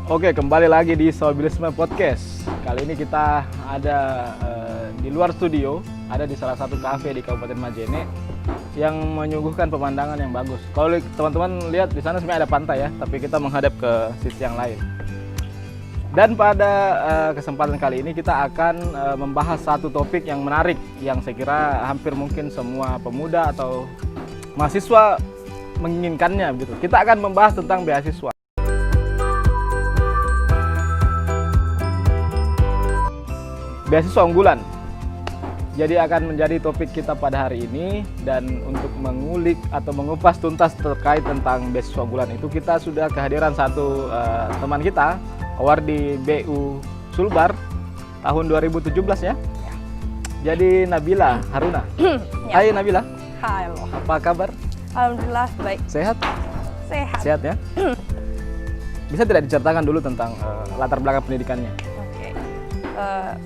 Oke, kembali lagi di Sobilisme Podcast. Kali ini kita ada di luar studio, ada di salah satu kafe di Kabupaten Majene yang menyuguhkan pemandangan yang bagus. Kalau teman-teman lihat di sana sebenarnya ada pantai ya, tapi kita menghadap ke sisi yang lain. Dan pada kesempatan kali ini kita akan membahas satu topik yang menarik, yang saya kira hampir mungkin semua pemuda atau mahasiswa menginginkannya gitu. Kita akan membahas tentang beasiswa. Beasiswa unggulan. Jadi akan menjadi topik kita pada hari ini, dan untuk mengulik atau mengupas tuntas terkait tentang beasiswa unggulan itu kita sudah kehadiran satu teman kita, award di BU Sulbar tahun 2017 ya. Jadi Nabila Haruna. Hai Nabila. Halo. Apa kabar? Alhamdulillah baik. Sehat? Sehat. Sehat ya. Bisa tidak diceritakan dulu tentang latar belakang pendidikannya?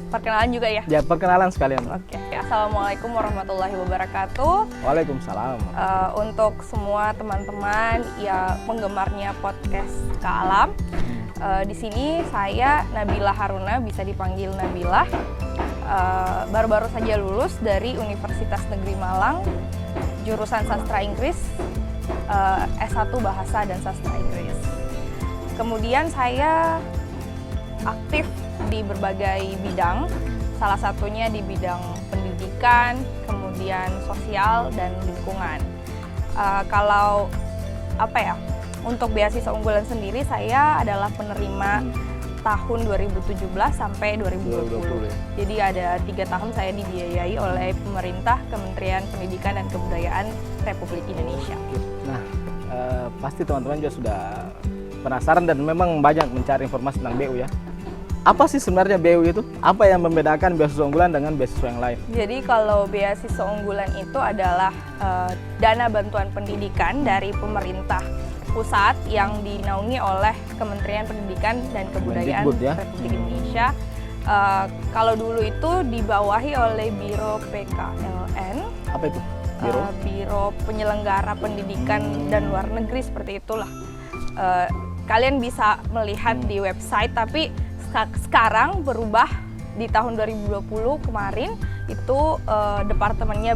Perkenalan juga ya? Ya, perkenalan sekalian. Oke. Assalamualaikum warahmatullahi wabarakatuh. Waalaikumsalam. Untuk semua teman-teman yang penggemarnya podcast Kak Alam, di sini saya Nabila Haruna, bisa dipanggil Nabila. Baru-baru saja lulus dari Universitas Negeri Malang, jurusan Sastra Inggris, S1 Bahasa dan Sastra Inggris. Kemudian saya aktif di berbagai bidang, salah satunya di bidang pendidikan, kemudian sosial dan lingkungan. Kalau untuk beasiswa unggulan sendiri saya adalah penerima tahun 2017 sampai 2020. Jadi ada 3 tahun saya dibiayai oleh pemerintah, Kementerian Pendidikan dan Kebudayaan Republik Indonesia. Nah, pasti teman-teman juga sudah penasaran dan memang banyak mencari informasi tentang BU ya. Apa sih sebenarnya BU itu? Apa yang membedakan beasiswa unggulan dengan beasiswa yang lain? Jadi kalau beasiswa unggulan itu adalah dana bantuan pendidikan dari pemerintah pusat yang dinaungi oleh Kementerian Pendidikan dan Kebudayaan Republik Indonesia. Kalau dulu itu dibawahi oleh Biro PKLN. Apa itu? Biro Penyelenggara Pendidikan dan Luar Negeri, seperti itulah. Kalian bisa melihat di website, tapi sekarang berubah di tahun 2020 kemarin itu departemennya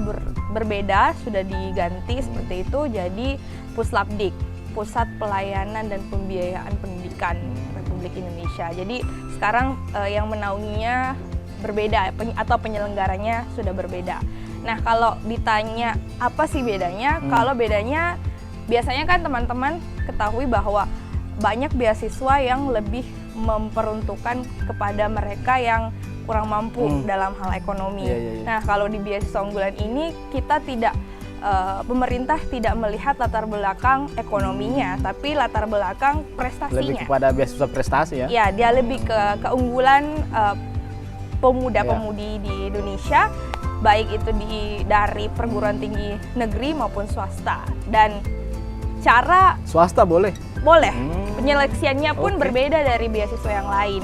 berbeda, sudah diganti seperti itu, jadi Puslapdik, Pusat Pelayanan dan Pembiayaan Pendidikan Republik Indonesia. Jadi sekarang yang menaunginya berbeda atau penyelenggaranya sudah berbeda. Nah, kalau ditanya apa sih bedanya? Kalau bedanya biasanya kan teman-teman ketahui bahwa banyak beasiswa yang lebih memperuntukkan kepada mereka yang kurang mampu dalam hal ekonomi. Nah, kalau di beasiswa unggulan ini kita tidak, pemerintah tidak melihat latar belakang ekonominya, tapi latar belakang prestasinya. Lebih kepada beasiswa prestasi ya? Ya, dia lebih ke keunggulan pemuda-pemudi di Indonesia, baik itu dari perguruan tinggi negeri maupun swasta. Dan cara swasta boleh? Boleh. Penyeleksiannya pun berbeda dari beasiswa yang lain.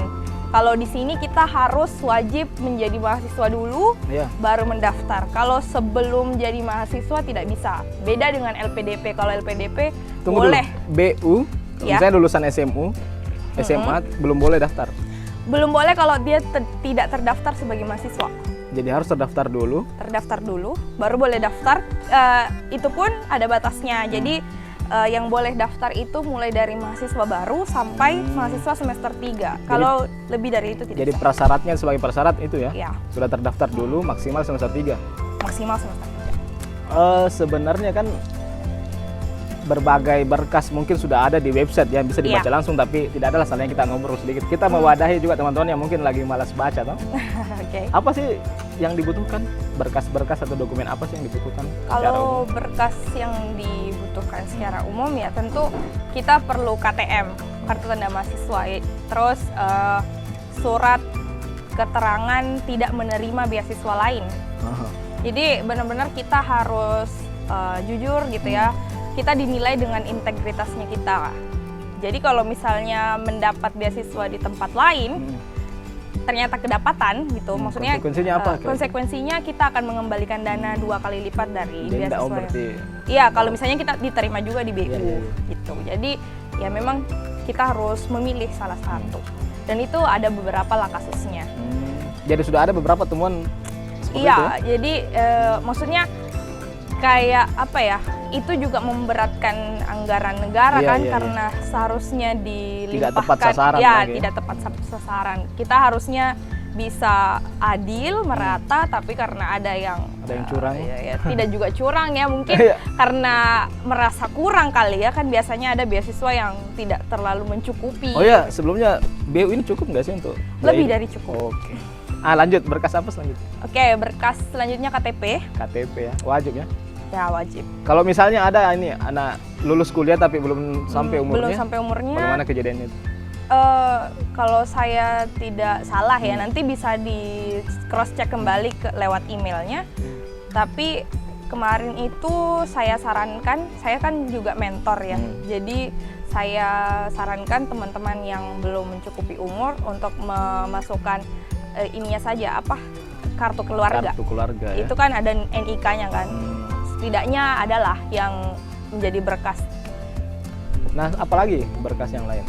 Kalau di sini kita harus wajib menjadi mahasiswa dulu, baru mendaftar. Kalau sebelum jadi mahasiswa tidak bisa. Beda dengan LPDP. Kalau LPDP boleh. BU, misalnya lulusan SMA belum boleh daftar? Belum boleh kalau dia tidak terdaftar sebagai mahasiswa. Jadi harus terdaftar dulu? Terdaftar dulu, baru boleh daftar. Itu pun ada batasnya. Jadi yang boleh daftar itu mulai dari mahasiswa baru sampai mahasiswa semester 3. Kalau lebih dari itu tidak. Jadi prasyaratnya sebagai prasyarat itu ya? Ya. Sudah terdaftar dulu maksimal semester 3? Maksimal semester 3. Sebenarnya kan berbagai berkas mungkin sudah ada di website yang bisa dibaca langsung, tapi tidak adalah salahnya kita ngobrol sedikit. Kita mewadahi juga teman-teman yang mungkin lagi malas baca toh. Apa sih yang dibutuhkan? Berkas-berkas atau dokumen apa sih yang dibutuhkan? Kalau berkas yang dibutuhkan secara umum ya tentu kita perlu KTM, kartu tanda mahasiswa, terus surat keterangan tidak menerima beasiswa lain. Jadi benar-benar kita harus jujur gitu ya. Kita dinilai dengan integritasnya kita. Jadi kalau misalnya mendapat beasiswa di tempat lain, ternyata kedapatan gitu, maksudnya konsekuensinya apa? Konsekuensinya kita akan mengembalikan dana 2 kali lipat dari denda, beasiswa. Iya, kalau misalnya kita diterima juga di BU gitu. Jadi ya memang kita harus memilih salah satu. Dan itu ada beberapa lah kasusnya. Jadi sudah ada beberapa temuan seperti itu Iya, ya? jadi maksudnya kayak apa ya? Itu juga memberatkan anggaran negara Iya, kan, iya, karena seharusnya dilimpahkan. tepat sasaran Ya, lagi. tidak tepat sasaran. Kita harusnya bisa adil, merata, tapi karena ada yang curang. ya, tidak juga curang ya, mungkin Iya. karena merasa kurang kali ya, kan biasanya ada beasiswa yang tidak terlalu mencukupi. Oh ya, sebelumnya BU ini cukup nggak sih untuk Lebih biaya? dari cukup. Oke. Lanjut, berkas apa selanjutnya? Oke, berkas selanjutnya KTP. KTP ya, wajib ya. Ya, wajib. Kalau misalnya ada ini anak lulus kuliah tapi belum sampai umurnya, Belum sampai umurnya. bagaimana kejadiannya itu? Kalau saya tidak salah ya, nanti bisa di cross check kembali lewat emailnya. Tapi kemarin itu saya sarankan, saya kan juga mentor ya, jadi saya sarankan teman-teman yang belum mencukupi umur untuk memasukkan ininya saja, kartu keluarga. Kartu keluarga ya. Itu kan ada NIK-nya kan, setidaknya adalah yang menjadi berkas. Nah, apalagi berkas yang lain?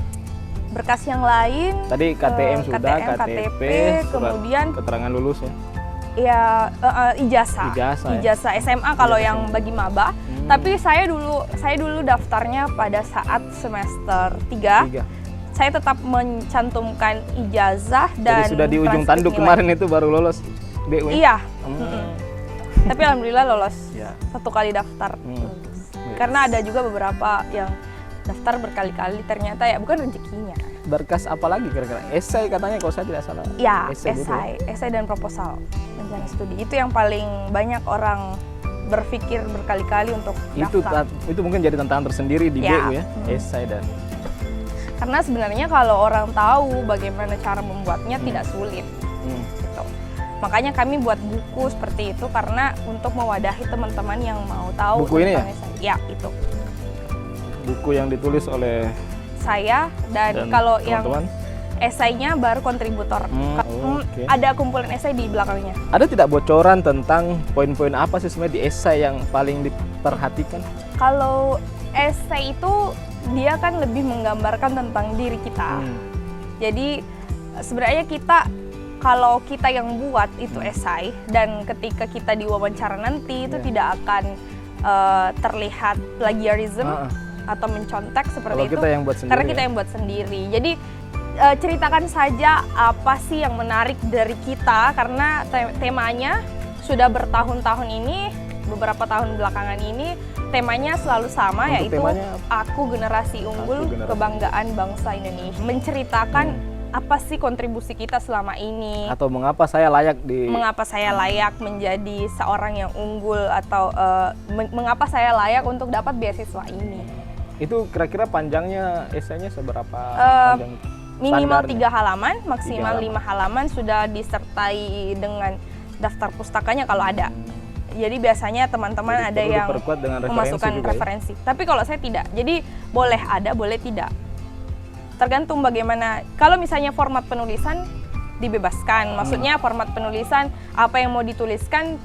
Berkas yang lain, Tadi KTM sudah, KTM, KTP, surat kemudian keterangan lulus ya. ya ijazah. Ijazah ya. Ijazah SMA kalau Ijazah yang SMA. bagi maba. Tapi saya dulu daftarnya pada saat semester 3. 3. Saya tetap mencantumkan ijazah dan Jadi sudah di ujung transkrip tanduk nilai. kemarin itu baru lolos BU ya? Iya. Hmm. Tapi alhamdulillah lolos. Ya. 1 kali daftar. Lulus. Karena ada juga beberapa yang daftar berkali-kali ternyata ya bukan rezekinya. Berkas apa lagi kira-kira? Esai katanya kalau saya tidak salah. Ya, Esai gitu ya? esai dan proposal rencana studi. Itu yang paling banyak orang berpikir berkali-kali untuk daftar. Itu mungkin jadi tantangan tersendiri di Ya. BU ya, esai dan Karena sebenarnya kalau orang tahu bagaimana cara membuatnya tidak sulit. Gitu. Makanya kami buat buku seperti itu karena untuk mewadahi teman-teman yang mau tahu. Buku ini ya? tentang esai. Ya, itu. buku yang ditulis oleh Saya dan kalau yang teman-teman. esainya baru kontributor. Oke. Ada kumpulan esai di belakangnya. Ada tidak bocoran tentang poin-poin apa sih sebenarnya di esai yang paling diperhatikan? Kalau esai itu dia kan lebih menggambarkan tentang diri kita. Jadi sebenarnya kalau kita yang buat itu esai dan ketika kita diwawancara nanti itu tidak akan terlihat plagiarism atau mencontek seperti Kalau itu. kita yang buat sendiri. Karena kita yang buat sendiri. Jadi ceritakan saja apa sih yang menarik dari kita karena temanya sudah bertahun-tahun ini, beberapa tahun belakangan ini temanya selalu sama. Untuk yaitu temanya Aku Generasi Unggul, Generasi. Kebanggaan Bangsa Indonesia. Menceritakan apa sih kontribusi kita selama ini. Atau mengapa saya layak Mengapa saya layak menjadi seorang yang unggul atau mengapa saya layak untuk dapat beasiswa ini. Itu kira-kira panjangnya esainya seberapa panjang? Minimal Standarnya? 3 halaman, maksimal 3 5 halaman sudah disertai dengan daftar pustakanya kalau ada. Jadi biasanya teman-teman Jadi ada perlu yang diperkuat dengan referensi memasukkan juga ya? referensi. Tapi kalau saya tidak, jadi boleh ada, boleh tidak. Tergantung bagaimana. Kalau misalnya format penulisan dibebaskan, maksudnya format penulisan apa yang mau dituliskan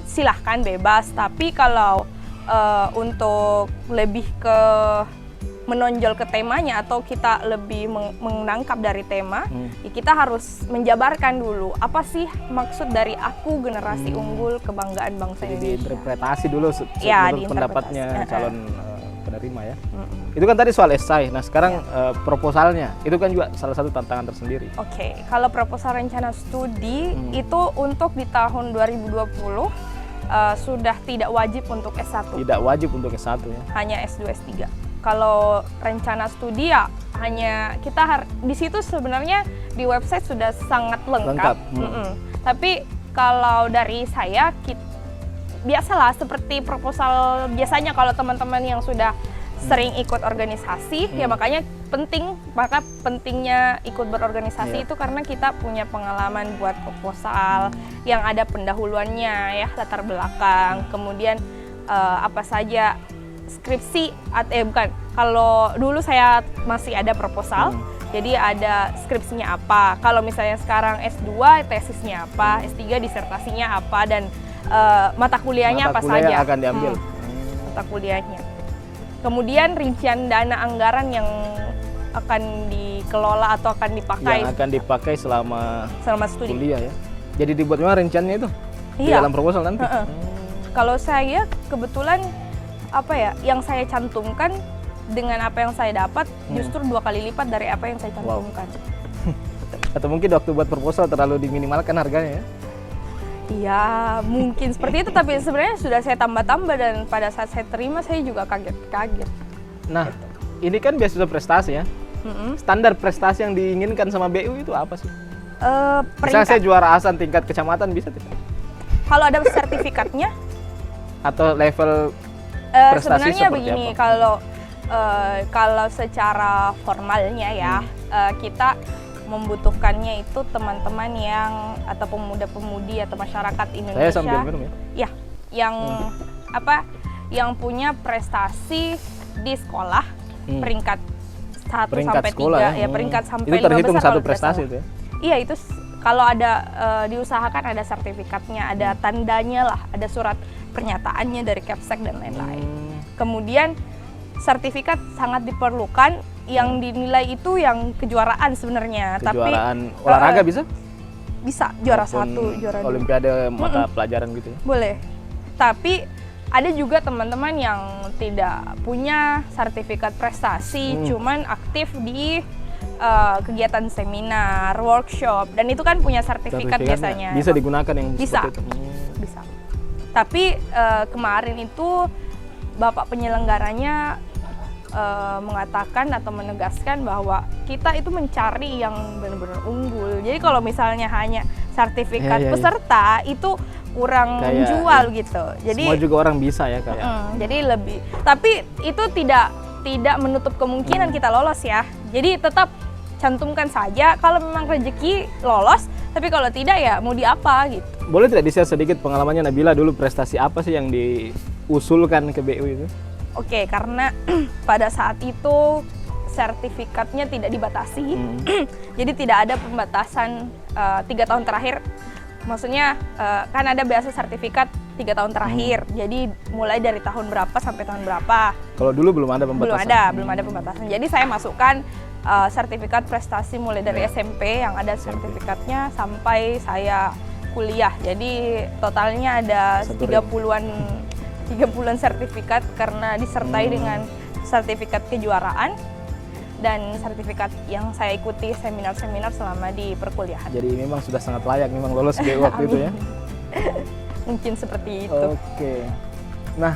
silahkan bebas. Tapi kalau untuk lebih ke menonjol ke temanya atau kita lebih menangkap dari tema, ya kita harus menjabarkan dulu apa sih maksud dari Aku Generasi Unggul Kebanggaan Bangsa Jadi Indonesia. diinterpretasi dulu Ya, menurut pendapatnya diinterpretasi. calon penerima ya. Itu kan tadi soal esai. Nah sekarang proposalnya itu kan juga salah satu tantangan tersendiri. Oke, kalau proposal rencana studi itu untuk di tahun 2020 sudah tidak wajib untuk S1, Tidak wajib untuk S1 ya. hanya S2, S3. Kalau rencana studi ya hanya kita di situ sebenarnya di website sudah sangat lengkap. Tapi kalau dari saya biasalah seperti proposal biasanya kalau teman-teman yang sudah sering ikut organisasi ya makanya pentingnya ikut berorganisasi itu karena kita punya pengalaman buat proposal yang ada pendahuluannya ya, latar belakang, kemudian apa saja skripsi bukan, kalau dulu saya masih ada proposal jadi ada skripsinya apa, kalau misalnya sekarang S2 tesisnya apa, S3 disertasinya apa, dan mata kuliahnya apa saja yang akan diambil. mata kuliahnya. Kemudian rincian dana anggaran yang akan dikelola atau akan dipakai Yang akan dipakai selama studi. kuliah ya. Jadi dibuat memang rencananya itu di Iya. dalam proposal nanti. Kalau saya kebetulan apa ya, yang saya cantumkan dengan apa yang saya dapat justru 2 kali lipat dari apa yang saya cantumkan. Atau mungkin waktu buat proposal terlalu diminimalkan harganya ya. Iya, mungkin seperti itu, tapi sebenarnya sudah saya tambah-tambah dan pada saat saya terima saya juga kaget-kaget. Nah, ini kan beasiswa prestasi ya. Standar prestasi yang diinginkan sama BU itu apa sih? Misalnya saya juara ASAN tingkat kecamatan bisa tidak? Kalau ada sertifikatnya, Atau level prestasi sebenarnya seperti begini, apa? kalau secara formalnya ya, kita membutuhkannya itu teman-teman yang atau pemuda-pemudi atau masyarakat Indonesia. Saya sambil minum ya. Ya, yang yang punya prestasi di sekolah peringkat 1 Peringkat sampai sekolah 3 ya, peringkat sampai itu terhitung 15 satu kalau tidak prestasi salah. itu ya. Iya, itu kalau ada diusahakan ada sertifikatnya, ada tandanya lah, ada surat pernyataannya dari Kepsek dan lain-lain. Kemudian sertifikat sangat diperlukan, yang dinilai itu yang kejuaraan sebenarnya. Kejuaraan Tapi olahraga bisa? bisa juara Maupun 1, juara 2. Olimpiade mata pelajaran gitu ya. Boleh. Tapi ada juga teman-teman yang tidak punya sertifikat prestasi, cuman aktif di kegiatan seminar, workshop, dan itu kan punya sertifikat biasanya. Bisa digunakan yang Bisa. seperti itu. Bisa. Tapi kemarin itu Bapak penyelenggaranya mengatakan atau menegaskan bahwa kita itu mencari yang benar-benar unggul. Jadi kalau misalnya hanya sertifikat peserta itu kurang Kayak, menjual gitu. Jadi semua juga orang bisa ya kayak. jadi lebih. Tapi itu tidak menutup kemungkinan kita lolos ya. Jadi tetap cantumkan saja kalau memang rezeki lolos, tapi kalau tidak ya mau di apa gitu. Boleh tidak di-share sedikit pengalamannya Nabila dulu, prestasi apa sih yang diusulkan ke BU itu? Oke, karena pada saat itu sertifikatnya tidak dibatasi, jadi tidak ada pembatasan 3 tahun terakhir. Maksudnya kan ada biasa sertifikat 3 tahun terakhir, jadi mulai dari tahun berapa sampai tahun berapa. Kalau dulu belum ada pembatasan? Belum ada pembatasan. Jadi saya masukkan sertifikat prestasi mulai dari SMP yang ada sertifikatnya sampai saya kuliah. Jadi totalnya ada 30-an sertifikat karena disertai dengan sertifikat kejuaraan dan sertifikat yang saya ikuti seminar-seminar selama di perkuliahan. Jadi memang sudah sangat layak memang lolos BU waktu itu ya. Mungkin seperti itu. Oke. Nah,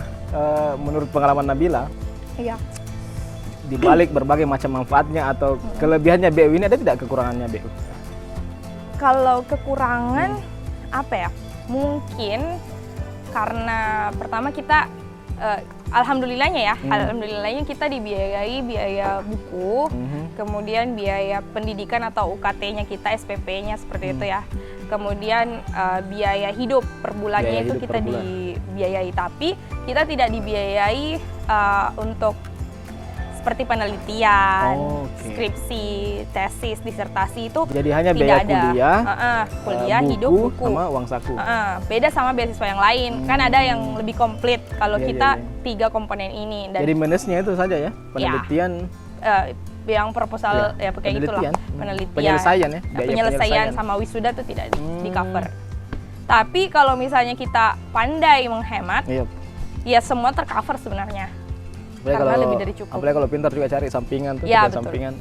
menurut pengalaman Nabila, Iya. di balik berbagai macam manfaatnya atau kelebihannya BU ini, ada tidak kekurangannya BU? Kalau kekurangan apa ya? Mungkin karena pertama kita alhamdulillahnya ya, alhamdulillahnya kita dibiayai biaya buku, kemudian biaya pendidikan atau UKT-nya kita, SPP-nya seperti itu ya. Kemudian biaya hidup per bulannya itu kita dibiayai, tapi kita tidak dibiayai untuk seperti penelitian, skripsi, tesis, disertasi itu. Jadi hanya tidak biaya ada. Kuliah, buku, hidup, buku, sama uang saku. Beda sama beasiswa yang lain, kan ada yang lebih komplit. Kalau kita 3 komponen ini. Dan jadi minusnya itu saja ya, penelitian. Yang proposal ya kayak gitulah, penelitian, penyelesaian ya, penyelesaian sama wisuda itu tidak di cover. Tapi kalau misalnya kita pandai menghemat, ya semua tercover sebenarnya. Karena lebih dari cukup. Apalagi kalau pintar juga cari sampingan tuh, ya, betul. sampingan.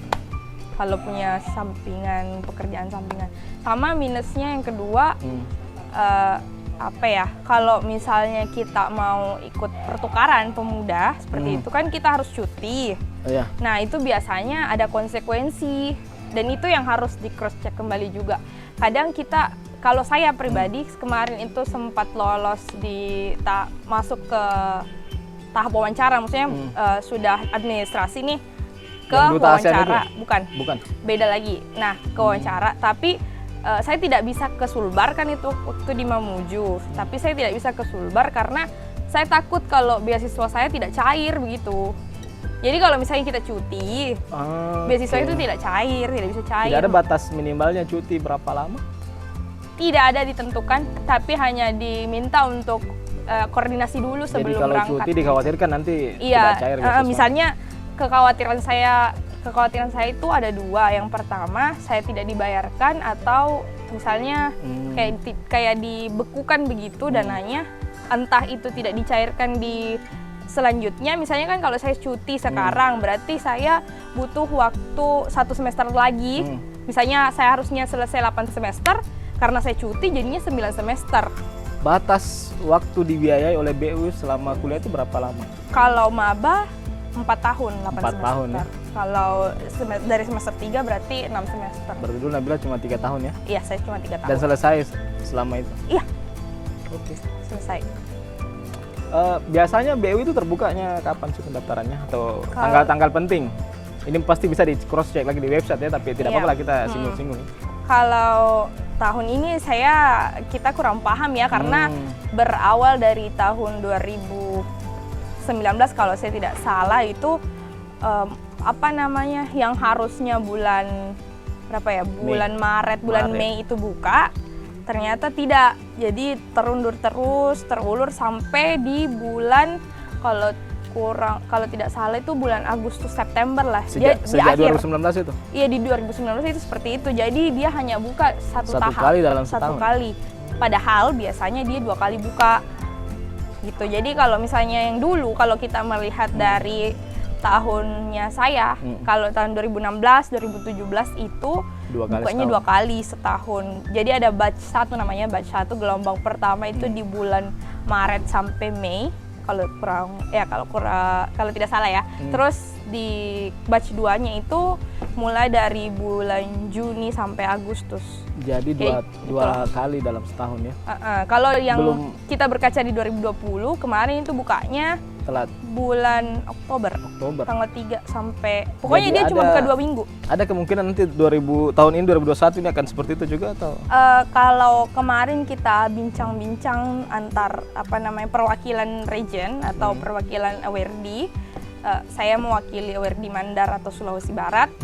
Kalau punya sampingan, pekerjaan sampingan. Sama minusnya yang kedua, apa ya? Kalau misalnya kita mau ikut pertukaran pemuda seperti itu kan kita harus cuti. Nah itu biasanya ada konsekuensi dan itu yang harus di cross check kembali juga. Kadang kita, kalau saya pribadi kemarin itu sempat lolos masuk ke tahap wawancara, maksudnya sudah administrasi nih ke wawancara, bukan, beda lagi. Nah ke wawancara, tapi saya tidak bisa ke Sulbar kan itu waktu di Mamuju, tapi saya tidak bisa ke Sulbar karena saya takut kalau beasiswa saya tidak cair begitu. Jadi kalau misalnya kita cuti, beasiswa itu tidak bisa cair. Tidak ada batas minimalnya cuti berapa lama? Tidak ada ditentukan, tapi hanya diminta untuk koordinasi dulu sebelum berangkat. Jadi kalau cuti dikhawatirkan nanti tidak cair. Misalnya kekhawatiran saya Kekhawatiran saya itu ada dua. Yang pertama, saya tidak dibayarkan atau misalnya kayak dibekukan begitu dananya, entah itu tidak dicairkan di selanjutnya. Misalnya kan kalau saya cuti sekarang, berarti saya butuh waktu 1 semester lagi. Misalnya saya harusnya selesai 8 semester, karena saya cuti jadinya 9 semester. Batas waktu dibiayai oleh BU selama kuliah itu berapa lama? Kalau maba 4 tahun, 8 4 semester. tahun ya? Kalau dari semester 3 berarti 6 semester. Berarti dulu Nabila cuma 3 tahun ya? Iya, saya cuma 3 tahun. Dan selesai selama itu? Iya, Oke. selesai. Biasanya BU itu terbukanya kapan sih pendaftarannya? Atau tanggal-tanggal penting? Ini pasti bisa di cross check lagi di website ya, tapi tidak apa-apa lah kita singgung-singgung. Kalau tahun ini kita kurang paham ya, karena berawal dari tahun 2019 kalau saya tidak salah itu yang harusnya bulan berapa ya? Bulan Maret, Mei itu buka. Ternyata tidak. Jadi terulur sampai di bulan kalau tidak salah itu bulan Agustus September lah. Sejak di akhir 2019 itu? Iya, di 2019 itu seperti itu. Jadi dia hanya buka satu tahap. Kali dalam satu setahun? kali. Padahal biasanya dia 2 kali buka. Gitu. Jadi kalau misalnya yang dulu, kalau kita melihat dari tahunnya saya, kalau tahun 2016, 2017 itu bukanya 2 kali setahun. Jadi ada batch 1 namanya batch 1, gelombang pertama itu di bulan Maret sampai Mei. Kalau tidak salah ya. Terus di batch 2-nya itu mulai dari bulan Juni sampai Agustus. Jadi dua kali dalam setahun ya? Kalau yang kita berkaca di 2020, kemarin itu bukanya telat. Bulan Oktober. Tanggal 3 sampai... Pokoknya Jadi dia cuma buka 2 minggu. Ada kemungkinan nanti tahun ini 2021 ini akan seperti itu juga atau? Kalau kemarin kita bincang-bincang antar perwakilan region atau perwakilan AWRD, saya mewakili AWRD Mandar atau Sulawesi Barat.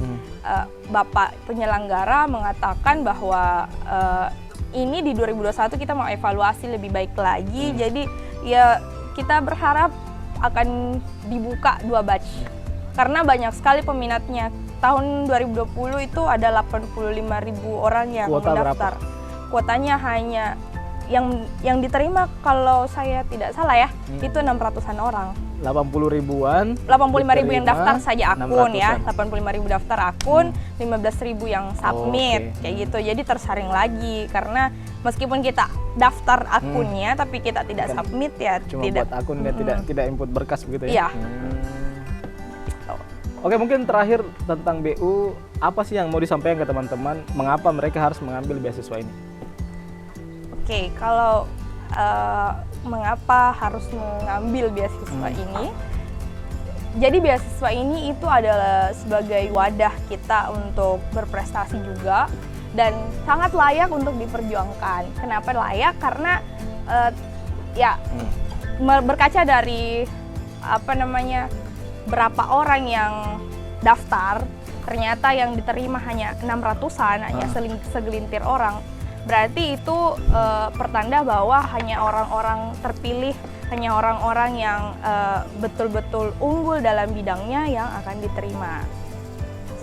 Bapak penyelenggara mengatakan bahwa ini di 2021 kita mau evaluasi lebih baik lagi. Jadi ya kita berharap akan dibuka 2 batch. Karena banyak sekali peminatnya. Tahun 2020 itu ada 85.000 orang yang mendaftar. Kuotanya hanya yang diterima kalau saya tidak salah ya, itu 600-an orang. 80 ribuan. 85.000 yang daftar saja akun ya, 600-an. 85.000 daftar akun, 15.000 yang submit, kayak gitu. Jadi tersaring lagi karena meskipun kita daftar akunnya tapi kita tidak submit ya. Cuma tidak, buat akun dan tidak input berkas begitu Iya. ya? Oke, mungkin terakhir tentang BU, apa sih yang mau disampaikan ke teman-teman, mengapa mereka harus mengambil beasiswa ini? Oke, kalau mengapa harus mengambil beasiswa ini? Jadi beasiswa ini itu adalah sebagai wadah kita untuk berprestasi juga dan sangat layak untuk diperjuangkan. Kenapa layak? Karena berkaca dari berapa orang yang daftar, ternyata yang diterima hanya 600-an, hanya segelintir orang. Berarti itu pertanda bahwa hanya orang-orang terpilih, hanya orang-orang yang betul-betul unggul dalam bidangnya yang akan diterima.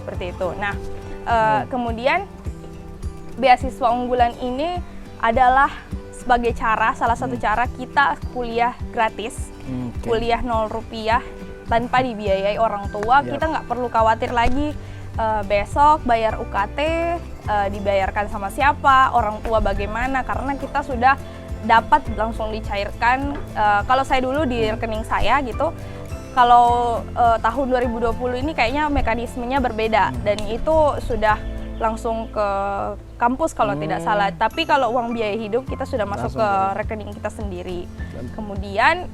Seperti itu. Nah, kemudian beasiswa unggulan ini adalah sebagai salah satu cara kita kuliah gratis, kuliah 0 rupiah tanpa dibiayai orang tua. Kita nggak perlu khawatir lagi besok bayar UKT dibayarkan sama siapa, orang tua bagaimana, karena kita sudah dapat langsung dicairkan. Kalau saya dulu di rekening saya gitu, kalau tahun 2020 ini kayaknya mekanismenya berbeda dan itu sudah langsung ke kampus kalau tidak salah. Tapi kalau uang biaya hidup kita sudah masuk ke rekening kita sendiri. Kemudian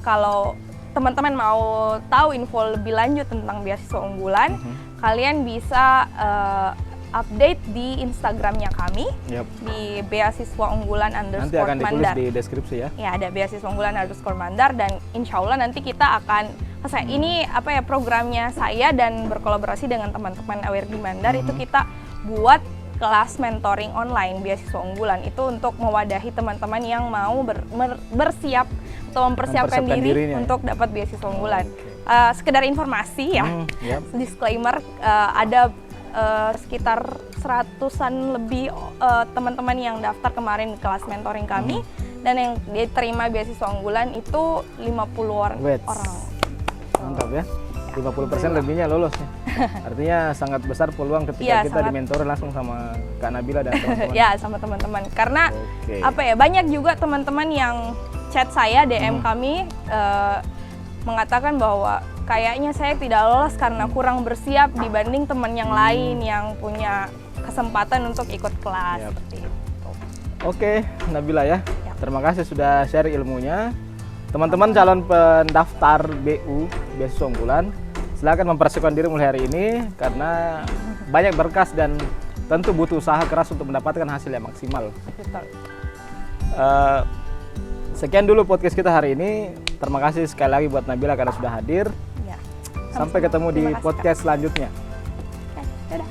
kalau teman-teman mau tahu info lebih lanjut tentang beasiswa unggulan, kalian bisa update di Instagramnya kami di beasiswa unggulan _mandar. Nanti akan ditulis di deskripsi ya. Ya, ada beasiswa unggulan _mandar dan insya Allah nanti kita akan ini programnya saya dan berkolaborasi dengan teman-teman AWRD Mandar itu kita buat kelas mentoring online beasiswa unggulan itu untuk mewadahi teman-teman yang mau bersiap atau mempersiapkan diri dirinya, untuk dapat beasiswa unggulan. Sekedar informasi ya, disclaimer, ada sekitar 100-an lebih teman-teman yang daftar kemarin di kelas mentoring kami, dan yang diterima beasiswa unggulan itu 50 orang. Mantap ya. 50% lebihnya lolos ya. Artinya sangat besar peluang ketika kita dimentori langsung sama Kak Nabila dan teman-teman. Ya, sama teman-teman. Karena apa ya, banyak juga teman-teman yang chat saya, DM kami mengatakan bahwa kayaknya saya tidak lolos karena kurang bersiap dibanding teman yang lain yang punya kesempatan untuk ikut kelas seperti itu. Oke, Nabila ya. Terima kasih sudah share ilmunya. Teman-teman calon pendaftar BU beasiswa unggulan, silakan mempersiapkan diri mulai hari ini karena banyak berkas dan tentu butuh usaha keras untuk mendapatkan hasil yang maksimal. Betul. Sekian dulu podcast kita hari ini. Terima kasih sekali lagi buat Nabila karena sudah hadir. Ya. Sampai ketemu di podcast selanjutnya. Dadah.